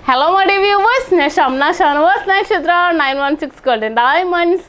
Hello my dear viewers, SHAMNA Nakshathra 916 Golden Diamonds.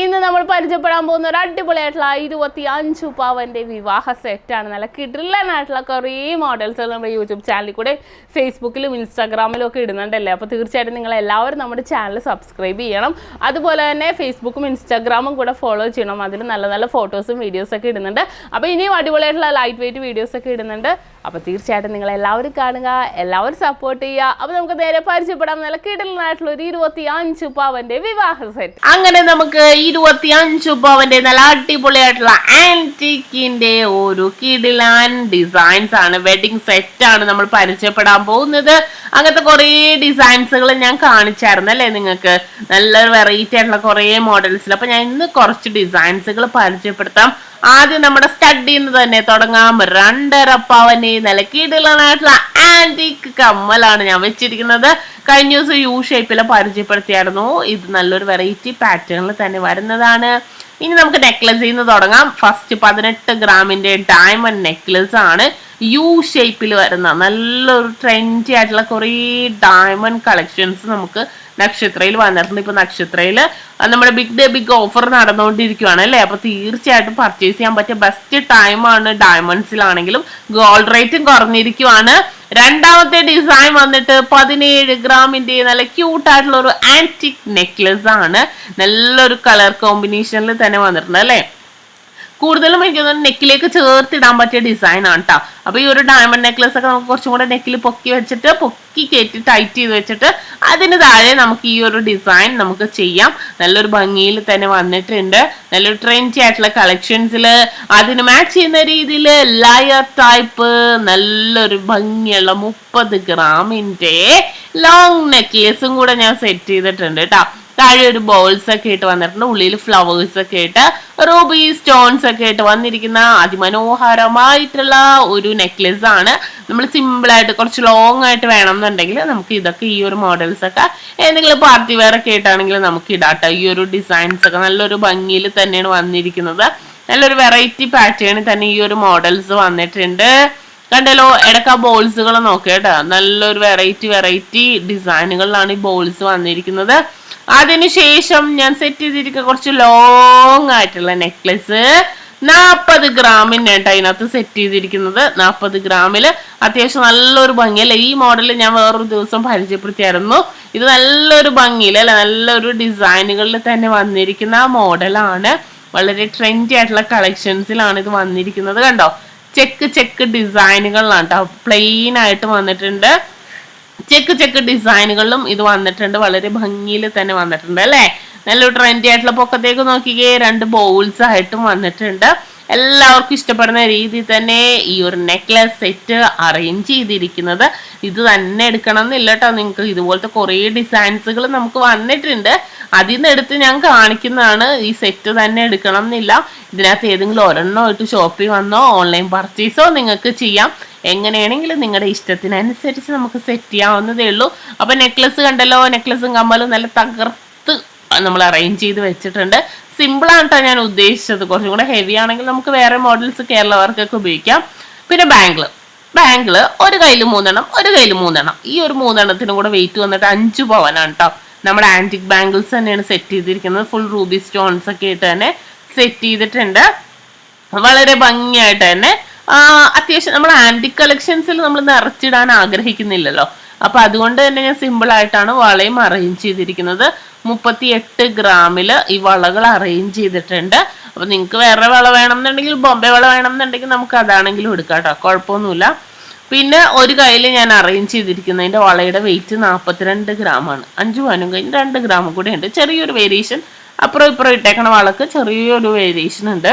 ഇന്ന് നമ്മൾ പരിചയപ്പെടാൻ പോകുന്ന ഒരു അടിപൊളിയായിട്ടുള്ള 25 പവന്റെ വിവാഹ സെറ്റാണ്. നല്ല കിടിലനായിട്ടുള്ള കുറേ മോഡൽസ് നമ്മുടെ യൂട്യൂബ് ചാനലിൽ കൂടെ ഫേസ്ബുക്കിലും ഇൻസ്റ്റാഗ്രാമിലും ഒക്കെ ഇടുന്നുണ്ടല്ലേ. അപ്പോൾ തീർച്ചയായിട്ടും നിങ്ങൾ എല്ലാവരും നമ്മുടെ ചാനൽ സബ്സ്ക്രൈബ് ചെയ്യണം. അതുപോലെ തന്നെ ഫേസ്ബുക്കും ഇൻസ്റ്റാഗ്രാമും കൂടെ ഫോളോ ചെയ്യണം. അതിൽ നല്ല നല്ല ഫോട്ടോസും വീഡിയോസൊക്കെ ഇടുന്നുണ്ട്. അപ്പോൾ ഇനിയും അടിപൊളിയായിട്ടുള്ള ലൈറ്റ് വെയിറ്റ് വീഡിയോസൊക്കെ ഇടുന്നുണ്ട്. അപ്പോൾ തീർച്ചയായിട്ടും നിങ്ങൾ എല്ലാവരും കാണുക, എല്ലാവരും സപ്പോർട്ട് ചെയ്യുക. അപ്പോൾ നമുക്ക് നേരെ പരിചയപ്പെടാം നല്ല കിടിലനായിട്ടുള്ള ഒരു 25 പവന്റെ വിവാഹ സെറ്റ്. അങ്ങനെ നമുക്ക് 25 പവന്റെ നല്ല അടിപൊളിയായിട്ടുള്ള ആന്റിക്കിന്റെ ഒരു കിടിലാൻ ഡിസൈൻസ് ആണ്, വെഡിങ് സെറ്റ് ആണ് നമ്മൾ പരിചയപ്പെടാൻ പോകുന്നത്. അങ്ങനത്തെ കുറേ ഡിസൈൻസുകൾ ഞാൻ കാണിച്ചായിരുന്നു അല്ലേ നിങ്ങൾക്ക്, നല്ല വെറൈറ്റി ആയിട്ടുള്ള കുറേ മോഡൽസിൽ. അപ്പൊ ഞാൻ ഇന്ന് കുറച്ച് ഡിസൈൻസുകൾ പരിചയപ്പെടുത്താം. ആദ്യം നമ്മുടെ സ്റ്റഡിന്ന് തന്നെ തുടങ്ങാം. 2.5 പവന് നല്ല കിടിലനായിട്ടുള്ള ആന്റിക് കമ്മലാണ് ഞാൻ വെച്ചിരിക്കുന്നത്. കഴിഞ്ഞ ദിവസം യു ഷേപ്പിൽ പരിചയപ്പെടുത്തിയായിരുന്നു. ഇത് നല്ലൊരു വെറൈറ്റി പാറ്റേണിൽ തന്നെ വരുന്നതാണ്. ഇനി നമുക്ക് നെക്ലസിൽ നിന്ന് തുടങ്ങാം. ഫസ്റ്റ് 18 ഗ്രാമിന്റെ ഡയമണ്ട് നെക്ലസ് ആണ്, യു ഷേപ്പിൽ വരുന്ന നല്ലൊരു ട്രെൻഡി ആയിട്ടുള്ള കുറേ ഡയമണ്ട് കളക്ഷൻസ് നമുക്ക് നക്ഷത്രയിൽ വന്നിട്ടുണ്ട്. ഇപ്പൊ നക്ഷത്രയിൽ നമ്മുടെ ബിഗ് ഓഫർ നടന്നുകൊണ്ടിരിക്കുകയാണ് അല്ലേ. അപ്പൊ തീർച്ചയായിട്ടും പർച്ചേസ് ചെയ്യാൻ പറ്റിയ ബെസ്റ്റ് ടൈമാണ്. ഡയമണ്ട്സിലാണെങ്കിലും ഗോൾഡ് റേറ്റും കുറഞ്ഞിരിക്കുവാണ്. രണ്ടാമത്തെ ഡിസൈൻ വന്നിട്ട് 17 ഗ്രാമിന്റെ നല്ല ക്യൂട്ട് ആയിട്ടുള്ള ഒരു ആന്റിക് നെക്ലസ് ആണ്. നല്ലൊരു കളർ കോമ്പിനേഷനിൽ തന്നെ വന്നിട്ടുണ്ട് അല്ലേ. കൂടുതലും എനിക്ക് തോന്നുന്നു നെക്കിലേക്ക് ചേർത്തിടാൻ പറ്റിയ ഡിസൈൻ ആണ് കേട്ടോ. അപ്പൊ ഈ ഒരു ഡയമണ്ട് നെക്ലസ് ഒക്കെ നമുക്ക് കുറച്ചും കൂടെ നെക്കിൽ പൊക്കി കയറ്റി ടൈറ്റ് ചെയ്ത് വെച്ചിട്ട് അതിന് താഴെ നമുക്ക് ഈ ഒരു ഡിസൈൻ നമുക്ക് ചെയ്യാം. നല്ലൊരു ഭംഗിയിൽ തന്നെ വന്നിട്ടുണ്ട്. നല്ലൊരു ട്രെൻഡി ആയിട്ടുള്ള കളക്ഷൻസിൽ അതിന് മാച്ച് ചെയ്യുന്ന രീതിയിൽ ലയർ ടൈപ്പ് നല്ലൊരു ഭംഗിയുള്ള 30 ഗ്രാമിന്റെ ലോങ് നെക്ലേസും കൂടെ ഞാൻ സെറ്റ് ചെയ്തിട്ടുണ്ട് കേട്ടോ. താഴെ ഒരു ബോൾസ് ഒക്കെ ഇട്ട് വന്നിട്ടുണ്ട്, ഉള്ളിൽ ഫ്ലവേഴ്സ് ഒക്കെ ഇട്ട് റൂബി സ്റ്റോൺസ് ഒക്കെ ഇട്ട് വന്നിരിക്കുന്ന അതിമനോഹരമായിട്ടുള്ള ഒരു നെക്ലസ് ആണ്. നമ്മൾ സിമ്പിൾ ആയിട്ട് കുറച്ച് ലോങ് ആയിട്ട് വേണം എന്നുണ്ടെങ്കിൽ നമുക്ക് ഇതൊക്കെ ഈ ഒരു മോഡൽസ് ഒക്കെ എന്തെങ്കിലും പാർട്ടി വെയർ ഒക്കെ ഇട്ടാണെങ്കിൽ നമുക്ക് ഇടാട്ടോ. ഈ ഒരു ഡിസൈൻസ് ഒക്കെ നല്ലൊരു ഭംഗിയിൽ തന്നെയാണ് വന്നിരിക്കുന്നത്. നല്ലൊരു വെറൈറ്റി പാറ്റേണിൽ തന്നെ ഈ ഒരു മോഡൽസ് വന്നിട്ടുണ്ട്. കണ്ടല്ലോ, ഇടയ്ക്ക് ആ ബോൾസുകൾ നോക്കിയേട്ടോ. നല്ലൊരു വെറൈറ്റി ഡിസൈനുകളിലാണ് ഈ ബോൾസ് വന്നിരിക്കുന്നത്. അതിനുശേഷം ഞാൻ സെറ്റ് ചെയ്തിരിക്കുന്ന കുറച്ച് ലോങ് ആയിട്ടുള്ള നെക്ലസ് 40 ഗ്രാമിന്റെ കേട്ടോ അതിനകത്ത് സെറ്റ് ചെയ്തിരിക്കുന്നത്. 40 ഗ്രാമിൽ അത്യാവശ്യം നല്ലൊരു ഭംഗിയല്ലേ. ഈ മോഡൽ ഞാൻ വേറൊരു ദിവസം പരിചയപ്പെടുത്തിയായിരുന്നു. ഇത് നല്ലൊരു ഭംഗിയിൽ അല്ലെ, നല്ലൊരു ഡിസൈനുകളിൽ തന്നെ വന്നിരിക്കുന്ന മോഡലാണ്. വളരെ ട്രെൻഡി ആയിട്ടുള്ള കളക്ഷൻസിലാണ് ഇത് വന്നിരിക്കുന്നത്. കണ്ടോ, ചെക്ക് ഡിസൈനുകളിലാണ് കേട്ടോ. പ്ലെയിൻ ആയിട്ട് വന്നിട്ടുണ്ട്. ചെക്ക് ഡിസൈനുകളിലും ഇത് വന്നിട്ടുണ്ട്. വളരെ ഭംഗിയിൽ തന്നെ വന്നിട്ടുണ്ട് അല്ലേ. നല്ലൊരു ട്രെൻഡി ആയിട്ടുള്ള പൊക്കത്തേക്ക് നോക്കിക്കേ 2 ബൗൾസ് ആയിട്ടും വന്നിട്ടുണ്ട്. എല്ലാവർക്കും ഇഷ്ടപ്പെടുന്ന രീതിയിൽ തന്നെ ഈ ഒരു നെക്ലസ് സെറ്റ് അറേഞ്ച് ചെയ്തിരിക്കുന്നത്. ഇത് തന്നെ എടുക്കണം എന്നില്ല കേട്ടോ. നിങ്ങൾക്ക് ഇതുപോലത്തെ കുറേ ഡിസൈൻസുകൾ നമുക്ക് വന്നിട്ടുണ്ട്. അതിൽ നിന്ന് എടുത്ത് ഞാൻ കാണിക്കുന്നതാണ്. ഈ സെറ്റ് തന്നെ എടുക്കണം എന്നില്ല. ഇതിനകത്ത് ഏതെങ്കിലും ഒരെണ്ണമായിട്ട് ഷോപ്പിൽ വന്നോ ഓൺലൈൻ പർച്ചേസോ നിങ്ങൾക്ക് ചെയ്യാം. എങ്ങനെയാണെങ്കിലും നിങ്ങളുടെ ഇഷ്ടത്തിനനുസരിച്ച് നമുക്ക് സെറ്റ് ചെയ്യാവുന്നതേ ഉള്ളൂ. അപ്പൊ നെക്ലസ് കണ്ടല്ലോ, നെക്ലസും കമ്മലും നല്ല തകർത്ത് നമ്മൾ അറേഞ്ച് ചെയ്ത് വെച്ചിട്ടുണ്ട്. സിമ്പിളാണ് കേട്ടോ ഞാൻ ഉദ്ദേശിച്ചത്. കുറച്ചും കൂടെ ഹെവി ആണെങ്കിൽ നമുക്ക് വേറെ മോഡൽസ് കേരള വർക്കൊക്കെ ഉപയോഗിക്കാം. പിന്നെ ബാങ്കിള് ഒരു കയ്യിൽ 3 ഒരു കയ്യിൽ 3. ഈ ഒരു 3 കൂടെ വെയിറ്റ് വന്നിട്ട് 5 പവനാണ് കേട്ടോ. നമ്മുടെ ആന്റിക് ബാംഗിൾസ് തന്നെയാണ് സെറ്റ് ചെയ്തിരിക്കുന്നത്. ഫുൾ റൂബി സ്റ്റോൺസ് ഒക്കെ ഇട്ട് തന്നെ സെറ്റ് ചെയ്തിട്ടുണ്ട്. വളരെ ഭംഗിയായിട്ട് തന്നെ അത്യാവശ്യം നമ്മൾ ആന്റിക് കളക്ഷൻസിൽ നമ്മൾ നിറച്ചിടാൻ ആഗ്രഹിക്കുന്നില്ലല്ലോ. അപ്പൊ അതുകൊണ്ട് തന്നെ ഞാൻ സിമ്പിൾ ആയിട്ടാണ് വളയും അറേഞ്ച് ചെയ്തിരിക്കുന്നത്. 38 ഗ്രാമില് ഈ വളകൾ അറേഞ്ച് ചെയ്തിട്ടുണ്ട്. അപ്പൊ നിങ്ങൾക്ക് വേറെ വള വേണമെന്നുണ്ടെങ്കിൽ, ബോംബെ വള വേണമെന്നുണ്ടെങ്കിൽ നമുക്ക് അതാണെങ്കിലും എടുക്കാം കേട്ടോ, കുഴപ്പമൊന്നുമില്ല. പിന്നെ ഒരു കയ്യിൽ ഞാൻ അറേഞ്ച് ചെയ്തിരിക്കുന്നതിന്റെ വളയുടെ വെയിറ്റ് 42 ഗ്രാമാണ്. 5 പവനും കഴിഞ്ഞ് 2 ഗ്രാമും കൂടെ ഉണ്ട്. ചെറിയൊരു വേരിയേഷൻ, അപ്പുറം ഇപ്പുറം ഇട്ടേക്കണ വളക്ക് ചെറിയൊരു വേരിയേഷൻ ഉണ്ട്.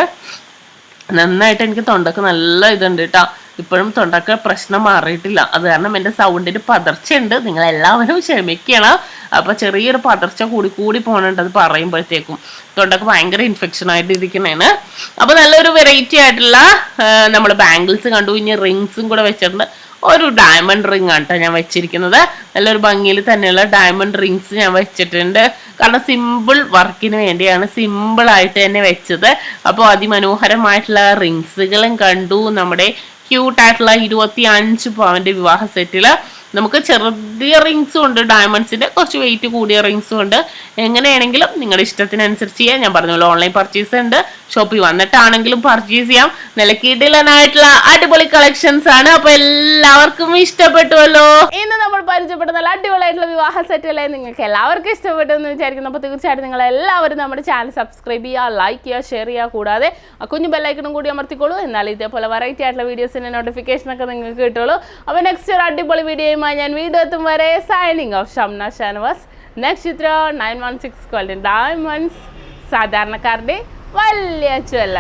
നന്നായിട്ട് എനിക്ക് തൊണ്ടക്ക് നല്ല ഇതുണ്ട് കേട്ടോ. ഇപ്പോഴും തൊണ്ടക്ക് പ്രശ്നം മാറിയിട്ടില്ല. അത് കാരണം എൻ്റെ സൗണ്ടിന് പതർച്ചയുണ്ട്. നിങ്ങൾ എല്ലാവരും ക്ഷമിക്കണം. അപ്പൊ ചെറിയൊരു പതർച്ച കൂടി പോകണുണ്ട് അത് പറയുമ്പോഴത്തേക്കും. തൊണ്ടക്ക് ഭയങ്കര ഇൻഫെക്ഷൻ ആയിട്ട് ഇരിക്കണേന്. അപ്പൊ നല്ലൊരു വെറൈറ്റി ആയിട്ടുള്ള നമ്മൾ ബാംഗിൾസ് കണ്ടു. ഇനി റിങ്സും കൂടെ വെച്ചിട്ടുണ്ട്. ഒരു ഡയമണ്ട് റിംഗ് ആണ് കേട്ടോ ഞാൻ വെച്ചിരിക്കുന്നത്. നല്ലൊരു ഭംഗിയിൽ തന്നെയുള്ള ഡയമണ്ട് റിങ്സ് ഞാൻ വെച്ചിട്ടുണ്ട്. കാരണം സിമ്പിൾ വർക്കിന് വേണ്ടിയാണ് സിമ്പിൾ ആയിട്ട് തന്നെ വെച്ചത്. അപ്പോൾ അതിമനോഹരമായിട്ടുള്ള റിങ്സുകളും കണ്ടു. നമ്മുടെ ക്യൂട്ടായിട്ടുള്ള 25 പവന്റെ വിവാഹ സെറ്റില് നമുക്ക് ചെറിയ റിങ്സും ഉണ്ട്, ഡയമണ്ട്സിന്റെ കുറച്ച് വെയിറ്റ് കൂടിയ റിങ്സും ഉണ്ട്. എങ്ങനെയാണെങ്കിലും നിങ്ങളുടെ ഇഷ്ടത്തിനനുസരിച്ച് ചെയ്യാം. ഞാൻ പറഞ്ഞല്ലോ ഓൺലൈൻ പർച്ചേസ് ഉണ്ട്, ഷോപ്പിൽ വന്നിട്ടാണെങ്കിലും പർച്ചേസ് ചെയ്യാം. നല്ല കിടിലനായിട്ടുള്ള അടിപൊളി കളക്ഷൻസ് ആണ്. അപ്പൊ എല്ലാവർക്കും ഇഷ്ടപ്പെട്ടുവല്ലോ. ഇന്ന് നമ്മൾ പരിചയപ്പെട്ട നല്ല അടിപൊളിയായിട്ടുള്ള വിവാഹ സെറ്റല്ലേ നിങ്ങൾക്ക് എല്ലാവർക്കും ഇഷ്ടപ്പെട്ടു എന്ന് വിചാരിക്കുന്നു. അപ്പോൾ തീർച്ചയായിട്ടും നിങ്ങൾ എല്ലാവരും നമ്മുടെ ചാനൽ സബ്സ്ക്രൈബ് ചെയ്യുക, ലൈക്ക് ചെയ്യുക, ഷെയർ ചെയ്യുക. കൂടാതെ കുഞ്ഞു ബെല്ലൈക്കണും കൂടി അമർത്തിക്കോളൂ. എന്നാൽ ഇതേപോലെ വെറൈറ്റി ആയിട്ടുള്ള വീഡിയോസിന്റെ നോട്ടിഫിക്കേഷനൊക്കെ നിങ്ങൾക്ക് കിട്ടുള്ളൂ. അപ്പോൾ നെക്സ്റ്റ് ഒരു അടിപൊളി വീഡിയോയുമായി ഞാൻ വീഡിയോ എത്തും വരെ സൈനിങ് ഓഫ് ഷംന ഷാനവാസ്. നക്ഷത്ര 916 ഗോൾഡൻ ഡയമണ്ട്സ്, സാധാരണക്കാരുടെ വലിയ ജ്വല്ലർ.